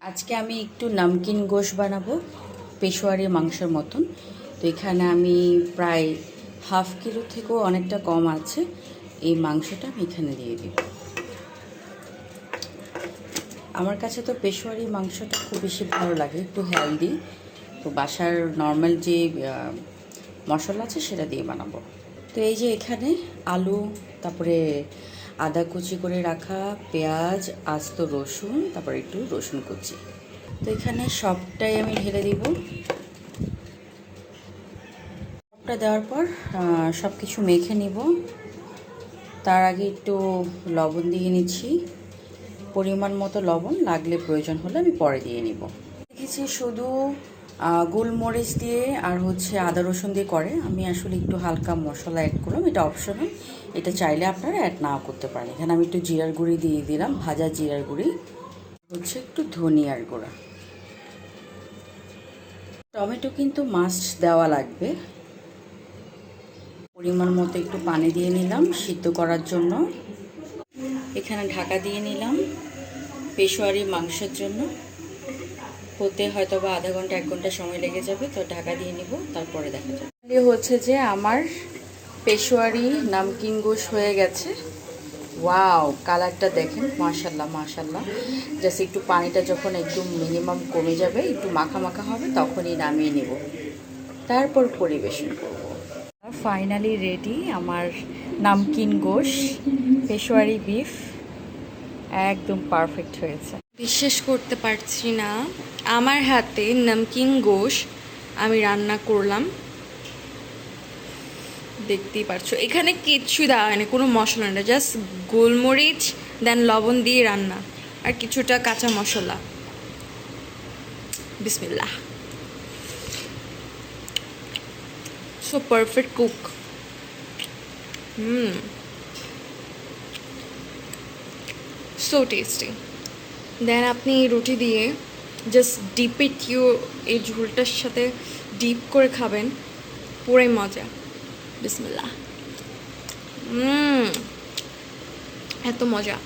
আজকে আমি একটু নামকিন গোশ বানাবো পেশোয়ারি মাংসের মতন। তো এখানে আমি প্রায় হাফ কিলো থেকেও অনেকটা কম আছে এই মাংসটা আমি এখানে দিয়ে দিব। আমার কাছে তো পেশোয়ারি মাংসটা খুব বেশি ভালো লাগে, একটু হেলদি। তো বাসার নর্মাল যে মশলা আছে সেটা দিয়ে বানাবো। তো এই যে এখানে আলু, তারপরে আদা কুচি করে রাখা, পেঁয়াজ, আস্ত রসুন, তারপরে একটু রসুন কুচি। তো এখানে সবটাই আমি ঢেলে দিব। সবটা দেওয়ার পর সব কিছু মেখে নিব। তার আগে একটু লবণ দিয়ে নিচ্ছি, পরিমাণ মতো লবণ, লাগলে প্রয়োজন হলে আমি পরে দিয়ে নিব। দেখেছি শুধু গোলমরিচ দিয়ে আর আদা রসুন দিয়ে করে, আমি আসলে একটু হালকা মশলা অ্যাড করলাম। এটা অপশনাল, এটা চাইলে আপনারা অ্যাড নাও করতে পারেন। এখানে আমি একটু জিরার গুঁড়ি দিয়ে দিলাম, ভাজা জিরার গুঁড়ি, একটু ধনিয়ার গুঁড়া। টমেটো কিন্তু মাস্ট দেওয়া লাগবে। পরিমাণ মতো একটু পানি দিয়ে নিলাম সিদ্ধ করার জন্য। এখানে ঢাকা দিয়ে নিলাম পেশোয়ারি মাংসের জন্য। হতে হয়তো বা আধা ঘন্টা 1 ঘন্টা সময় লেগে যাবে, তো ঢাকা দিয়ে নিব, তারপরে দেখা যাবে। যে আমার পেশোয়ারি নামকিন গোশ হয়ে গেছে। ওয়াও, কালারটা দেখেন, মাশাল্লাহ মাশাল্লাহ। জাস্ট একটু পানিটা যখন একটু মিনিমাম কমে যাবে, একটু মাখা মাখা হবে, তখনই নামিয়ে নেব, তারপর পরিবেশন করব। ফাইনালি রেডি আমার নামকিন গোশ পেশোয়ারি বিফ, একদম পারফেক্ট হয়েছে। বিশ্বাস করতে পারছি না, আমার হাতে নমকিন গোশ আমি রান্না করলাম। দেখতেই পারছো এখানে কিচ্ছু দেওয়া হয়নি, কোনো মশলা না, জাস্ট গোলমরিচ দেন লবণ দিয়ে রান্না আর কিছুটা কাঁচা মশলা। বিসমিল্লাহ। So perfect cook. So tasty. Then আপনি রুটি দিয়ে জাস্ট ডিপ ইট, এই ঝোলটার সাথে ডিপ করে খাবেন, পুরাই মজা। বিসমিল্লাহ। এত মজা।